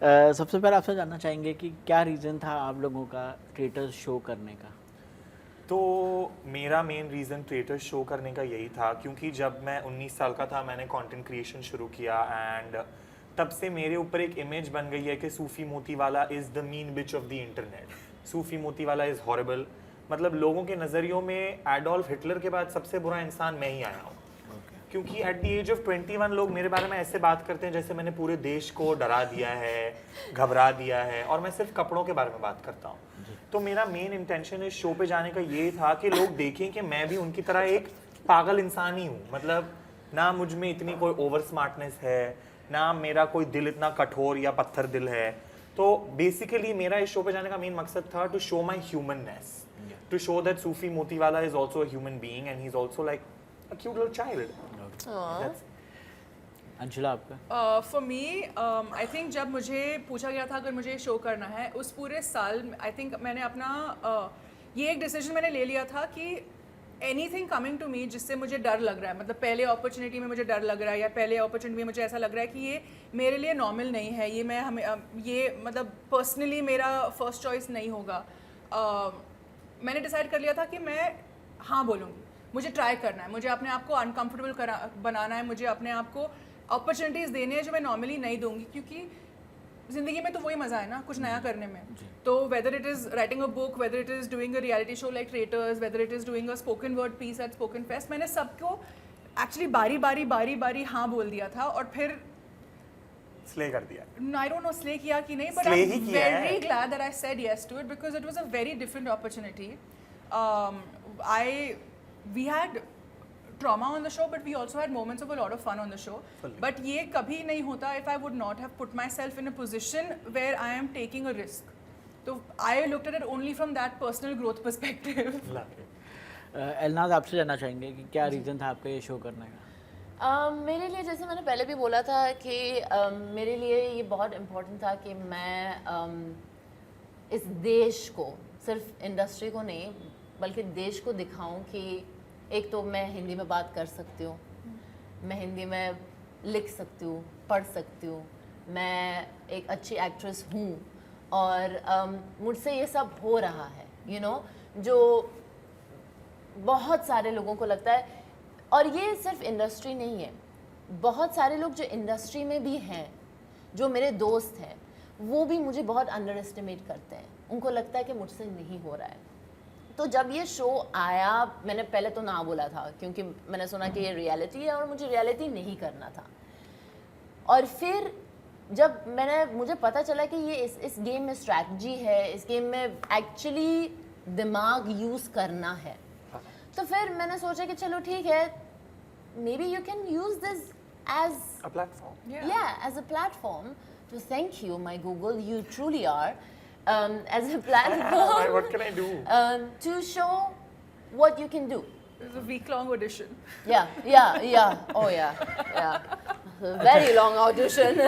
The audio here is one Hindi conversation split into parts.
सबसे पहले आपसे जानना चाहेंगे कि क्या रीज़न था आप लोगों का ट्रेटर्स शो करने का? तो मेरा मेन रीज़न ट्रेटर्स शो करने का यही था क्योंकि जब मैं 19 साल का था मैंने कंटेंट क्रिएशन शुरू किया एंड तब से मेरे ऊपर एक इमेज बन गई है कि Sufi Motiwala is the mean bitch of the internet. Sufi Motiwala is horrible. मतलब लोगों के नज़रियों में एडोल्फ हिटलर के बाद सबसे बुरा इंसान मैं ही आया हूँ। क्योंकि एट द एज ऑफ 21 लोग मेरे बारे में ऐसे बात करते हैं जैसे मैंने पूरे देश को डरा दिया है, घबरा दिया है, और मैं सिर्फ कपड़ों के बारे में बात करता हूँ। तो मेरा मेन इंटेंशन इस शो पे जाने का ये था कि लोग देखें कि मैं भी उनकी तरह एक पागल इंसान ही हूँ। मतलब ना मुझ में इतनी कोई ओवर स्मार्टनेस है, ना मेरा कोई दिल इतना कठोर या पत्थर दिल है। तो बेसिकली मेरा इस शो पे जाने का मेन मकसद था to show my humanness, to show that Sufi Motiwala is also a human being and he is also like a cute little child. Anshula आपका? फॉर मी आई थिंक जब मुझे पूछा गया था अगर मुझे शो करना है उस पूरे साल आई थिंक मैंने अपना ये एक डिसीजन मैंने ले लिया था कि एनीथिंग कमिंग टू मी जिससे मुझे डर लग रहा है, मतलब पहले अपॉर्चुनिटी में मुझे डर लग रहा है या पहले अपॉर्चुनिटी में मुझे ऐसा लग रहा है कि ये मेरे लिए नॉर्मल नहीं है, ये मैं हमें ये मतलब पर्सनली मेरा फर्स्ट चॉइस नहीं होगा, मैंने डिसाइड कर लिया था कि मैं हाँ बोलूँगी। मुझे ट्राई करना है, मुझे अपने आप को अनकम्फर्टेबल बनाना है, मुझे अपने आप को अपॉर्चुनिटीज़ देने हैं जो मैं नॉर्मली नहीं दूंगी, क्योंकि ज़िंदगी में तो वही मज़ा है ना कुछ नया करने में। तो whether it is writing a book, whether it is doing a reality show like Traitors, whether it is doing a spoken word piece at spoken fest, मैंने सबको एक्चुअली बारी हाँ बोल दिया था और फिर स्ले कर दिया। आई डोंट नो स्ले किया कि नहीं, but I am very glad that I said yes to it because it was a very different opportunity. We had trauma on the show, but we also had moments of a lot of fun on the show. But ये कभी नहीं होता if I would not have put myself in a position where I am taking a risk. तो I looked at it only from that personal growth perspective. एलनाज आपसे जानना चाहेंगे कि क्या रीज़न था आपका ये शो करने का? मेरे लिए जैसे मैंने पहले भी बोला था कि मेरे लिए ये बहुत इम्पोर्टेंट था कि मैं इस देश को, सिर्फ इंडस्ट्री को नहीं बल्कि देश को दिखाऊं कि एक तो मैं हिंदी में बात कर सकती हूँ, मैं हिंदी में लिख सकती हूँ, पढ़ सकती हूँ, मैं एक अच्छी एक्ट्रेस हूँ और मुझसे ये सब हो रहा है, you know, जो बहुत सारे लोगों को लगता है। और ये सिर्फ इंडस्ट्री नहीं है, बहुत सारे लोग जो इंडस्ट्री में भी हैं, जो मेरे दोस्त हैं, वो भी मुझे बहुत अंडर एस्टिमेट करते हैं, उनको लगता है कि मुझसे नहीं हो रहा है। तो जब ये शो आया मैंने पहले तो ना बोला था क्योंकि मैंने सुना कि ये रियलिटी है और मुझे रियलिटी नहीं करना था। और फिर जब मुझे पता चला कि ये इस गेम में स्ट्रैटेजी है, इस गेम में एक्चुअली दिमाग यूज़ करना है, तो फिर मैंने सोचा कि चलो ठीक है, maybe you can use this as a platform, as a platform to thank you my Google, you truly are. As a platform, what can I do? To show what you can do. It was a week-long audition. Yeah. Oh yeah. Very long audition.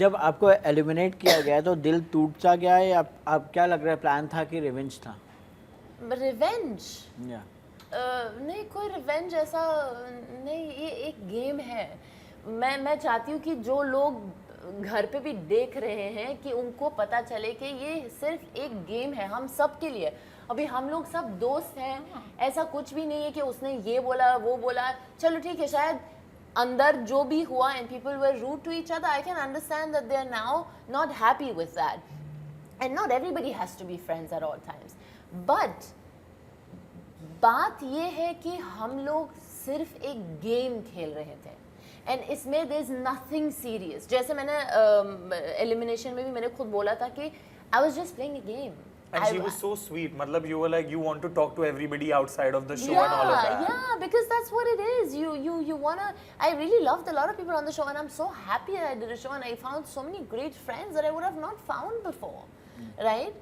जब आपको एलिमिनेट किया गया तो दिल टूट सा गया है, आप क्या लग रहा है प्लान था कि रिवेंज था? रिवेंज? नहीं, कोई रिवेंज ऐसा नहीं, ये एक गेम है। मैं चाहती हूँ कि जो लोग घर पे भी देख रहे हैं कि उनको पता चले कि ये सिर्फ एक गेम है हम सब के लिए। अभी हम लोग सब दोस्त हैं, ऐसा कुछ भी नहीं है कि उसने ये बोला वो बोला। चलो ठीक है, शायद अंदर जो भी हुआ and people were rude to each other, I can understand that they are now not happy with that and not everybody has to be friends at all times. But बात ये है कि हम लोग सिर्फ एक गेम खेल रहे थे एंड इसमें देयर इज नथिंग सीरियस। जैसे मैंने एलिमिनेशन में भी मैंने खुद बोला था कि I was just playing a game and she was so sweet. मतलब you were like you want to talk to everybody outside of the show and all of that. Yeah, because that's what it is. You wanna. I really loved a lot of people on the show and I'm so happy that I did a show and I found so many great friends that I would have not found before, right?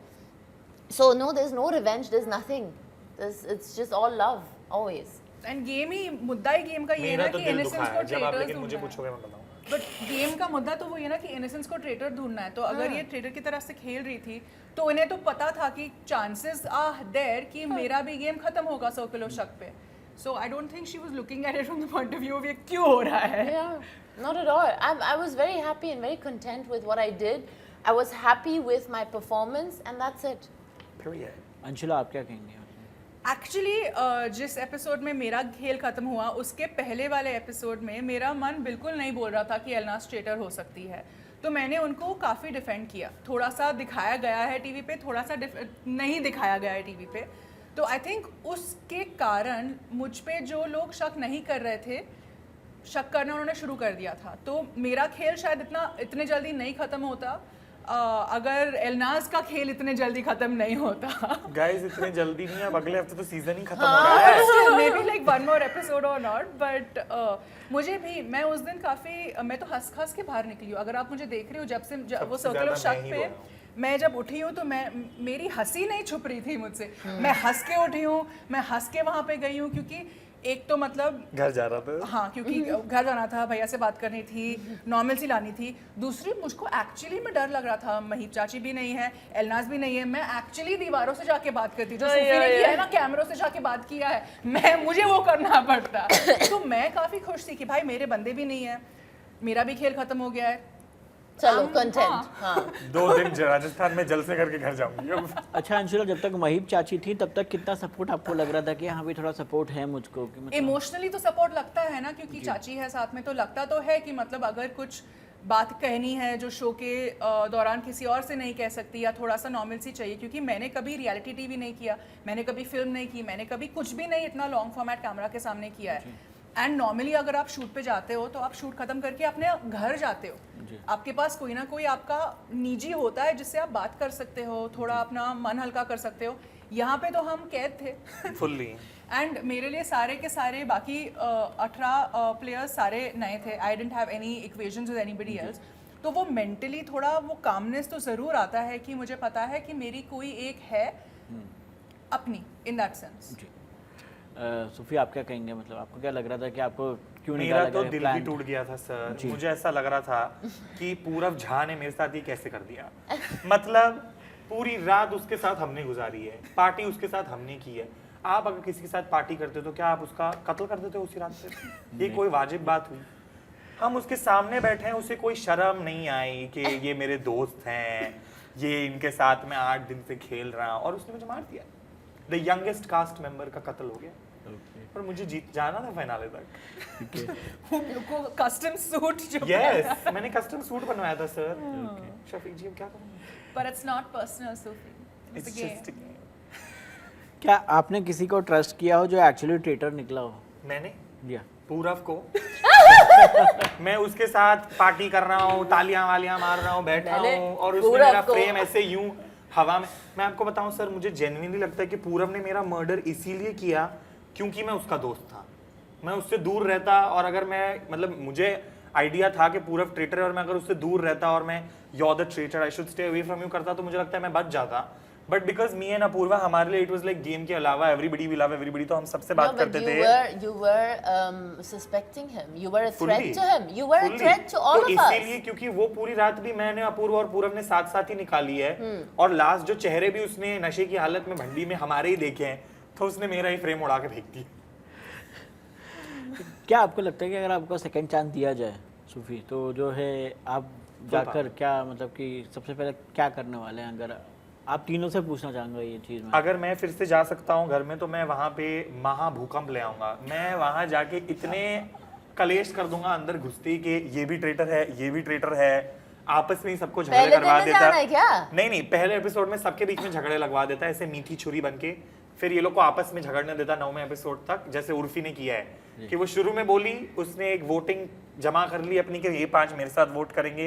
So no, there's no revenge. There's nothing. It's just all love always. End game ही मुद्दा ही गेम का ये है ना कि इनोसेंस को जब आप ट्रेटर्स लेकिन मुझे ढूंढना पूछोगे मैं बताऊं। बट गेम का मुद्दा तो वो ये ना कि इनोसेंस को ट्रेटर ढूंढना है। तो अगर ये ट्रेटर की तरह से खेल रही थी तो इन्हें तो पता था कि चांसेस आर देयर कि मेरा भी गेम खत्म होगा 100 किलो शक पे। So I don't think she was looking at it from the point of view of ये क्यों हो रहा है. Yeah, not at all. I was very happy and very content with what I did. I was happy with my performance, and that's it. Period. Anshula आप क्या कहेंगे? एक्चुअली जिस एपिसोड में मेरा खेल खत्म हुआ उसके पहले वाले एपिसोड में मेरा मन बिल्कुल नहीं बोल रहा था कि एलनाज़ ट्रेटर हो सकती है, तो मैंने उनको काफ़ी डिफेंड किया. थोड़ा सा दिखाया गया है टीवी पे, थोड़ा सा नहीं दिखाया गया है टीवी पे. तो आई थिंक उसके कारण मुझ पे जो लोग शक नहीं कर रहे थे, शक करना उन्होंने शुरू कर दिया था. तो मेरा खेल शायद इतने जल्दी नहीं ख़त्म होता अगर एलनाज़ का खेल इतने जल्दी ख़त्म नहीं होता. गाइस इतने जल्दी नहीं, अब अगले हफ्ते तो सीजन ही खत्म हो रहा है. May be like one more episode और नॉट, बट मुझे भी, मैं उस दिन काफ़ी, मैं तो हंस के बाहर निकली हूँ. अगर आप मुझे देख रहे हो जब वो सर्कल ऑफ शक पे मैं जब उठी हूँ तो मेरी हंसी नहीं छुप रही थी मुझसे. मैं हंस के उठी हूँ, मैं हंस के वहाँ पे गई हूँ, क्योंकि एक तो मतलब घर जा रहा था. हाँ, क्योंकि घर जाना था, भैया से बात करनी थी, नॉर्मल सी लानी थी. दूसरी, मुझको एक्चुअली में डर लग रहा था. महीप चाची भी नहीं है, एलनाज़ भी नहीं है. मैं एक्चुअली दीवारों से जाके बात करती, जो सूफी ने किया है ना, कैमरों से जाके बात किया है, मुझे वो करना पड़ता. तो मैं काफ़ी खुश थी कि भाई मेरे बंदे भी नहीं है, मेरा भी खेल खत्म हो गया है. चलो कंटेंट. हाँ. 2 दिन राजस्थान में जलसे करके घर जाऊंगी अब. अच्छा अंशुला, जब तक महीप चाची थी तब तक कितना सपोर्ट आपको लग रहा था कि हाँ भी थोड़ा सपोर्ट है मुझको? कि मतलब इमोशनली तो सपोर्ट लगता है ना, क्योंकि चाची है साथ में, तो लगता तो है कि मतलब अगर कुछ बात कहनी है जो शो के दौरान किसी और से नहीं कह सकती, या थोड़ा सा नॉर्मल सी चाहिए, क्योंकि मैंने कभी रियलिटी टीवी नहीं किया, मैंने कभी फिल्म नहीं की, मैंने कभी कुछ भी नहीं इतना लॉन्ग फॉर्मेट कैमरा के सामने किया है. एंड नॉर्मली अगर आप शूट पे जाते हो तो आप शूट खत्म करके अपने घर जाते हो, आपके पास कोई ना कोई आपका निजी होता है जिससे आप बात कर सकते हो, थोड़ा अपना मन हल्का कर सकते हो. यहाँ पे तो हम कैद थे फुल्ली. एंड मेरे लिए सारे के सारे बाकी 18 प्लेयर्स सारे नए थे. I didn't have any equations with anybody else. तो वो मेंटली थोड़ा वो कामनेस तो ज़रूर आता है कि मुझे पता है कि मेरी कोई एक है अपनी, इन दैट सेंस. सूफी आप क्या कहेंगे? मतलब आपको क्या लग रहा था कि आपको क्यों मेरा निकाला तो गया दिल भी प्लान? टूट गया था सर. मुझे ऐसा लग रहा था कि पूरब झा ने मेरे साथ ये कैसे कर दिया. मतलब पूरी रात उसके साथ हमने गुजारी है, पार्टी उसके साथ हमने की है. आप अगर किसी के साथ पार्टी करते हो तो क्या आप उसका कत्ल कर देते हो उसी रात से? ये कोई वाजिब बात हुई? हम उसके सामने बैठे हैं, उसे कोई शर्म नहीं आई कि ये मेरे दोस्त हैं, ये इनके साथ मैं 8 दिन से खेल रहा हूँ, और उसने मुझे मार दिया. द यंगेस्ट कास्ट मेंबर का कत्ल हो गया. पर मुझे जीत जाना था फाइनल तक. कस्टम सूट जो यस, मैंने कस्टम सूट बनवाया था सर. शफीक जी, अब क्या करूं? But it's not personal, Sophie. It's a It's game. just a game. क्या आपने किसी को ट्रस्ट किया हो जो एक्चुअली ट्रेटर निकला हो? मैंने या पूरब को मैं उसके साथ पार्टी कर रहा हूँ, तालियां वालियां मार रहा हूँ, बैठा हूँ, और उसने पूरब मेरा को। फ्रेम ऐसे यूं हवा में. मैं आपको बताऊं सर, मुझे जेन्युइनली लगता है कि पूरब ने मेरा मर्डर इसीलिए किया क्योंकि मैं उसका दोस्त था. मैं उससे दूर रहता, और अगर मैं, मतलब मुझे आइडिया था कि पूरब ट्रेटर है, और मैं अगर उससे दूर रहता और मैं you the traitor, I should stay away from you करता, तो मुझे लगता है मैं बच जाता. But because me and Apoorva, हमारे लिए इट वाज लाइक गेम के अलावा एवरीबॉडी वी लव एवरीबॉडी, तो हम सबसे बात करते थे. You were suspecting him. You were a threat to him. You were a threat to all तो of us. इसीलिए, क्योंकि वो पूरी रात भी मैंने, अपूर्व और पूरब ने साथ साथ ही निकाली है, और लास्ट जो चेहरे भी उसने नशे की हालत में भंडी में हमारे ही देखे हैं, तो उसने मेरा ही फ्रेम उड़ा के फेंक दिया. क्या आपको लगता है कि अगर आपको सेकंड चांस दिया जाए सूफी, तो जो है आप जाकर क्या, मतलब कि सबसे पहले क्या करने वाले हैं? अगर आप तीनों से पूछना चाहूंगा ये चीज़ में. अगर मैं फिर से जा सकता हूँ घर में, तो मैं वहाँ पे महा भूकंप ले आऊंगा. मैं वहाँ जाके इतने कलेश कर दूंगा अंदर घुसते ही कि ये भी ट्रेटर है, ये भी ट्रेटर है, आपस में ही सबको झगड़े पहले करवा दिन में देता. जाना है क्या? नहीं, पहले एपिसोड में सबके बीच में झगड़े लगवा देता है ऐसे मीठी छुरी बन के. फिर ये लोग को आपस में झगड़ने देता 9वें एपिसोड तक, जैसे उर्फी ने किया है कि वो शुरू में बोली, उसने एक वोटिंग जमा कर ली अपनी कि ये 5 मेरे साथ वोट करेंगे,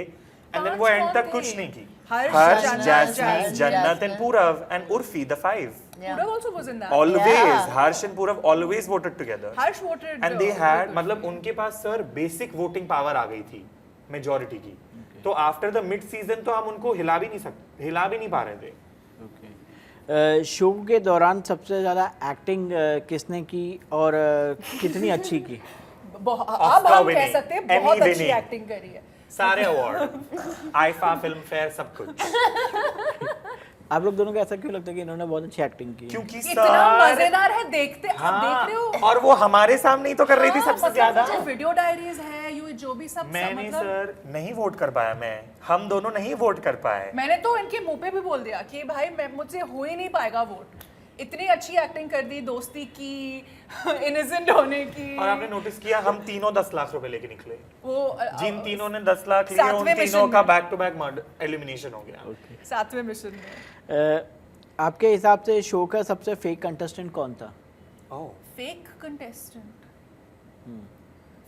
एंड देन वो एंड तक कुछ नहीं की. हर्ष, जैस्मीन, जन्नत एंड पूरब and Urfi, the 5. Purav also was in that. Always, Yeah. Harsh and Purav always voted together. Harsh voted. And they had, मतलब उनके पास सर बेसिक वोटिंग पावर आ गई थी मेजॉरिटी की. तो आफ्टर द मिड सीजन तो हम उनको हिला भी नहीं पा रहे थे. शो के दौरान सबसे ज़्यादा एक्टिंग किसने की और कितनी अच्छी की? अब हम कह सकते हैं बहुत Emmy अच्छी winning. एक्टिंग करी है. सारे अवार्ड, आईफा, फिल्म फेयर, सब कुछ. आप लोग दोनों को ऐसा क्यों लगता है कि इन्होंने बहुत अच्छी एक्टिंग की? क्योंकि इतना सर मजेदार है, देखते आप देख रहे हो। और वो हमारे सामने ही तो कर रही थी सबसे ज्यादा। वीडियो डायरीज है, यू जो भी सब मैंने मतलब सर नहीं वोट कर पाया, हम दोनों नहीं वोट कर पाए। मैंने तो इनके मुंह पे भी बोल दिया कि भाई मुझसे हो ही नहीं पाएगा वोट। इतनी अच्छी एक्टिंग कर दी दोस्ती की, इनोसेंट होने की। और आपने नोटिस किया हम तीनों 10 लाख रुपए लेके निकले। वो जिन तीनों ने 10 लाख लिए उन सातवें तीनों मिशन का में। बैक टू बैक एलिमिनेशन हो गया। सातवें मिशन में। आपके हिसाब से शो का सबसे फेक कंटेस्टेंट कौन था? Oh fake contestant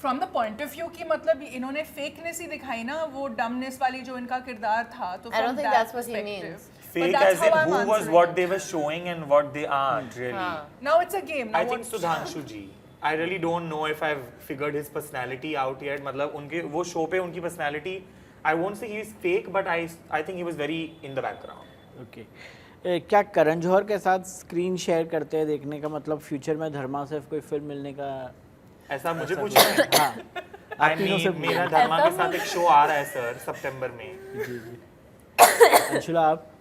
from the point of view कि मतलब इन्होंने फेकनेस ही दिखाई ना, वो डमनेस वाली जो इनका किरदार था। तो I don't think that's what he means. fake as in who was what they were showing and what they aren't really. Now it's a game. Now I think Sudhanshu ji. I really don't know if I've figured his personality out yet. मतलब उनके वो शो पे उनकी personality, I won't say he is fake, but I think he was very in the background. Okay. क्या करण जौहर के साथ स्क्रीन शेयर करते हैं देखने का मतलब फ्यूचर में धर्मा से कोई फिल्म मिलने का? ऐसा मुझे पूछना है। हाँ, I mean मेरा धर्मा के साथ एक शो आ रहा है सर सितंबर में। जी जी। अंशुला आप?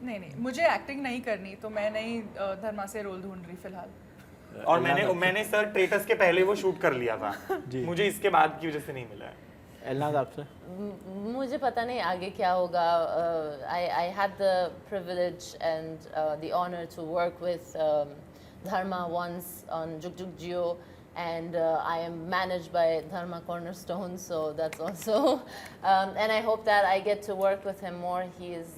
नहीं मुझे एक्टिंग नहीं करनी, तो मैं नहीं धर्मा से रोल ढूंढ रही फिलहाल। और मैंने सर ट्रेटस के पहले वो शूट कर लिया था। मुझे इसके बाद की वजह से नहीं मिला है। एलनाज आपसे? मुझे पता नहीं आगे क्या होगा। I had the privilege and the honor to work with Dharma once on Juk Juk Jio, and I am managed by Dharma Cornerstone, so that's also and I hope that I get to work with him more. He is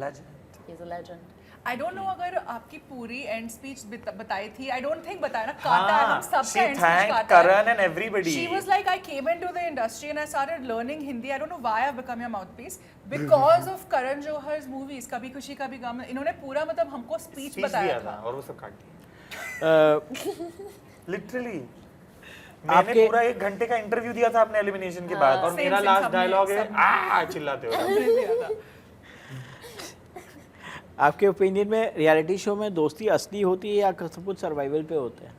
Legend. he's a legend. I don't know अगर आपकी पूरी एंड स्पीच बताई थी। I don't think बताया ना, काटा है, हम सबका एंड स्पीच काटा है। Karan and everybody. She was like, I came into the industry and I started learning Hindi. I don't know why I've become your mouthpiece because of Karan Johar's movies. कभी खुशी कभी गम, इन्होंने पूरा मतलब हमको स्पीच बताया था और वो सब काट दिया। लिटरली मैंने पूरा 1 घंटे का इंटरव्यू दिया था अपने एलिमिनेशन के बाद, और मेरा लास्ट डायलॉग है आ चिल्लाते हो। आपके ओपिनियन में रियलिटी शो में दोस्ती असली होती है या सब कुछ सर्वाइवल पे होता है?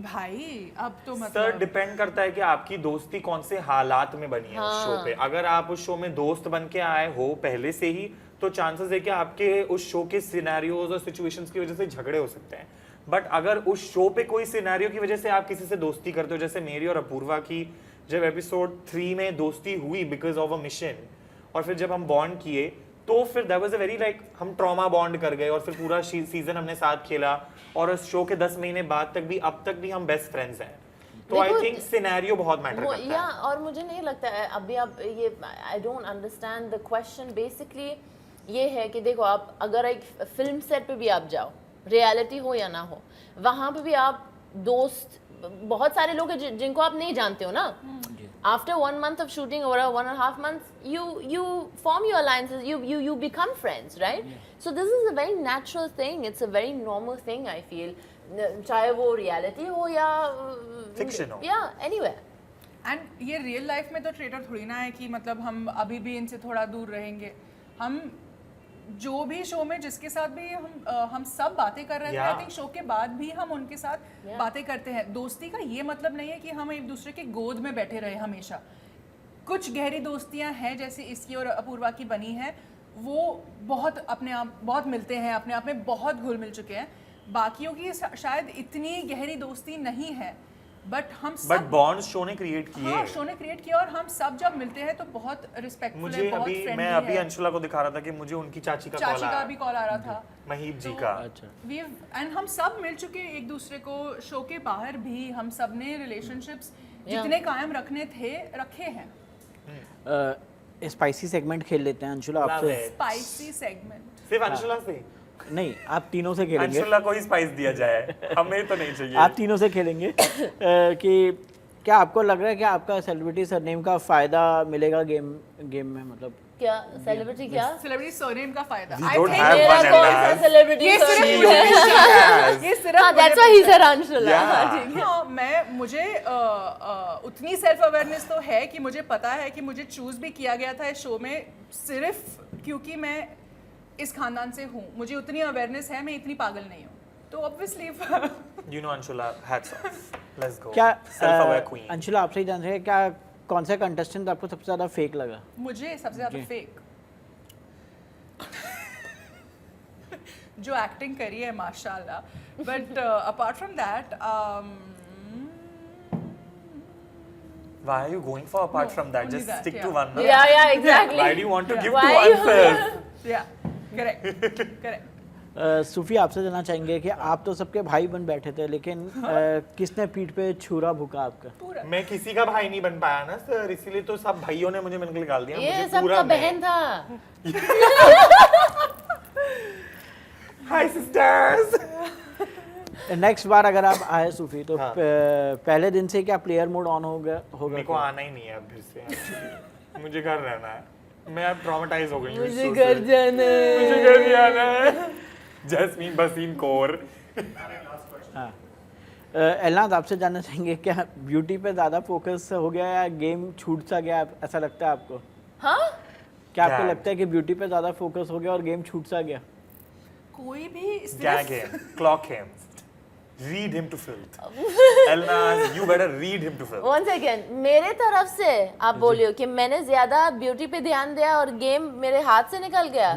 भाई अब तो सर मतलब डिपेंड करता है कि आपकी दोस्ती कौन से हालात में बनी है उस शो पे। अगर आप उस शो में दोस्त बन के आए हो पहले से ही, तो चांसेस है कि आपके उस शो के सिनेरियोज और सिचुएशंस की वजह से झगड़े हो सकते हैं। बट अगर उस शो पे कोई सिनेरियो की वजह से आप किसी से दोस्ती करते हो, जैसे मेरी और अपूर्वा की जब एपिसोड 3 में दोस्ती हुई बिकॉज ऑफ अ मिशन, और फिर जब हम बॉन्ड किए तो फिर that was a very like हम ट्रॉमा बॉन्ड कर गए, और फिर पूरा सीजन हमने साथ खेला, और उस शो के 10 महीने बाद तक भी अब तक भी हम बेस्ट फ्रेंड्स हैं। तो आई थिंक सिनेरियो बहुत मैटर करता है। और मुझे नहीं लगता है अभी आप ये I don't understand the question. Basically ये है कि देखो, आप अगर एक फिल्म सेट पे भी आप जाओ, रियलिटी हो या ना हो, वहाँ पे भी आप दोस्त बहुत सारे लोग हैं जिनको आप नहीं जानते हो ना। After 1 month of shooting or 1.5 months, you form your alliances, you become friends, right? So this is a very natural thing. It's a very normal thing, I feel. चाहे वो reality हो या Fiction हो। Yeah, anywhere. एंड ये रियल लाइफ में तो ट्रेटर थोड़ी ना है कि मतलब हम अभी भी इनसे थोड़ा दूर रहेंगे। हम जो भी शो में जिसके साथ भी हम सब बातें कर रहे थे, आई थिंक शो के बाद भी हम उनके साथ बातें करते हैं। दोस्ती का ये मतलब नहीं है कि हम एक दूसरे के गोद में बैठे रहे हमेशा। कुछ गहरी दोस्तियां हैं जैसे इसकी और अपूर्वा की बनी है, वो बहुत अपने आप बहुत मिलते हैं, अपने आप में बहुत घुल मिल चुके हैं। बाकियों की शायद इतनी गहरी दोस्ती नहीं है, बट हम सब बॉन्ड्स शो ने क्रिएट किए। हाँ, शो ने क्रिएट किया, और हम सब जब मिलते हैं तो बहुत रिस्पेक्टफुल है, बहुत फ्रेंडली है। मैं अभी अंशुला को दिखा रहा था कि मुझे उनकी चाची का भी कॉल आ रहा था, महीप जी का। अच्छा। एंड हम सब मिल चुके हैं एक दूसरे को। शो के बाहर भी हम सब ने रिलेशनशिप्स जितने कायम रखने थे रखे हैं। स्पाइसी सेगमेंट खेल लेते हैं अंशुला आपसे। स्पाइसी सेगमेंट सिर्फ अंशुला से नहीं, आप तीनों से खेलेंगे। अंशुला को ही स्पाइस दिया जाए, हमें तो नहीं चाहिए। आप तीनों से खेलेंगे कि क्या आपको लग रहा है कि आपका सेलिब्रिटी सरनेम का फायदा मिलेगा गेम में? मतलब क्या सेलिब्रिटी क्या सेलिब्रिटी सरनेम का फायदा? We I don't think have मेरा one कौन and सा that. सेलिब्रिटी ये सिर्फ सरनेम मुझे है? ये सिर्फ हाँ, that's why he said Anshula. Yeah. ठीक है। हाँ, मुझे उतनी सेल्फ अवेयरनेस तो है कि मुझे पता है कि मुझे चूज भी किया गया था इस शो में सिर्फ क्योंकि मैं इस खानदान से हूँ। मुझे उतनी अवेयरनेस है, मैं इतनी पागल नहीं हूँ, तो obviously You know Anshula, hats off. Let's go. क्या Self aware queen. अंशुला आपसे ही जान रहे हैं क्या कौन सा कंटेस्टेंट आपको सबसे ज्यादा फेक लगा? मुझे सबसे ज्यादा फेक जो एक्टिंग करी है माशाल्लाह, but apart from that Why are you going for apart No, from that? only Just that, stick yeah. to one. No? Yeah, exactly. Why do you want to give Why two you- answers? या करेक्ट सूफी आपसे जानना चाहेंगे कि आप तो सबके भाई बन बैठे थे, लेकिन किसने पीठ पे छुरा भुका आपका? पूरा मैं किसी का भाई नहीं बन पाया ना सर, इसीलिए तो सब भाइयों ने मुझे निकाल दिया। ये मुझे पूरा सबका बहन था। हाय सिस्टर्स। नेक्स्ट बार अगर आप आए सूफी तो हाँ। पहले दिन से क्या प्लेयर मोड ऑन होगा मेरे को क्या? आना ही नहीं है अब फिर से। मुझे घर रहना है, मैं अब ट्रॉमेटाइज हो गई हूँ मुझे इस घर शो से। जाना है। मुझे घर ही आना है। जैस्मीन बसीन कौर। हाँ एलनाज आपसे जानना चाहेंगे क्या ब्यूटी पे ज़्यादा फोकस हो गया या गेम छूट सा गया, ऐसा लगता है आपको? हाँ? क्या आपको Gag. लगता है कि ब्यूटी पे ज़्यादा फोकस हो गया और गेम छूट सा गया? कोई भी Gag him, clock him, read him to filth. Elnaz, you better read him to filth. One second, मेरे तरफ से आप बोलियो कि मैंने ज्यादा ब्यूटी पे ध्यान दिया और गेम मेरे हाथ से निकल गया।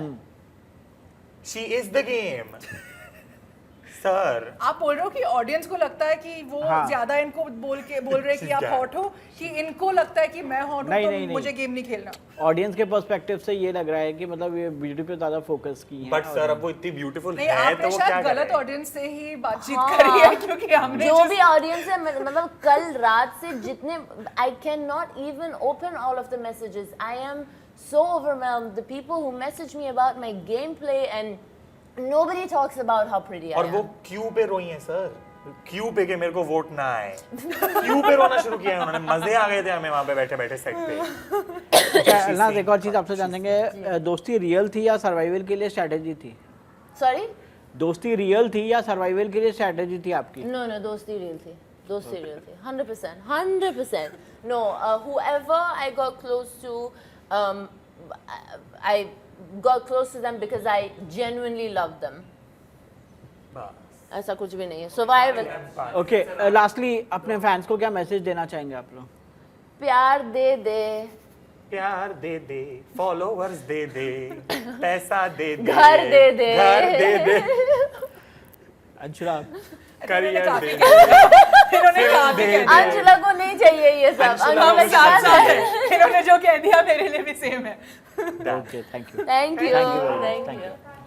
She is the game. Sir आप बोल रहे हो कि ऑडियंस को लगता है कि वो हाँ। ज्यादा इनको बोल रहे हैं कि आप She's हॉट हो, कि इनको लगता है कि मैं हॉट हूँ नहीं, तो नहीं, नहीं। मुझे गेम नहीं खेलना। ऑडियंस के पर्सपेक्टिव से ये लग रहा है कि मतलब ये ब्यूटी पे ज़्यादा फोकस की है। बट सर अब वो इतनी ब्यूटीफुल नहीं, है आपने तो वो क्या शायद गलत करे? ऑडियंस से ही बातचीत हाँ। करी है, क्योंकि हमने जो just- भी ऑडियंस है मतलब कल रात से जितने I can not even open all of the messages. I am so overwhelmed the people who message me about my game play and nobody talks about how pretty I और am. वो क्यू पे रोई है सर, क्यू पे के मेरे को वोट ना आए। क्यू पे रोना शुरू किया है उन्होंने, मजे आ गए थे हमें वहाँ पे बैठे बैठे सेट पे। एलनाज एक और चीज़ आपसे जानेंगे, दोस्ती रियल थी या सर्वाइवल के लिए स्ट्रैटेजी थी? Sorry? दोस्ती रियल थी या सर्वाइवल के लिए स्ट्रैटेजी थी आपकी? No, no, दोस्ती real थी। दोस्ती real थी। 100%, 100%. No, whoever I got close to, I got close to them because I genuinely loved them. ऐसा कुछ भी नहीं है। Survival. ओके लास्टली अपने फैंस को क्या मैसेज देना चाहेंगे आप लोग? प्यार दे दे, प्यार दे दे, फॉलोवर्स दे दे, पैसा दे दे, घर दे दे, घर दे दे, अंशुला करियर काफी दे कह दे, इन्होंने काफी दे कह दे। दिया। अंशुला को नहीं चाहिए ये सब। अंशुला हम को साथ साथ साथ हैं। इन्होंने जो कह दिया मेरे लिए भी सेम है। Okay thank you Thank you, Thank you very much. thank Thank you. you.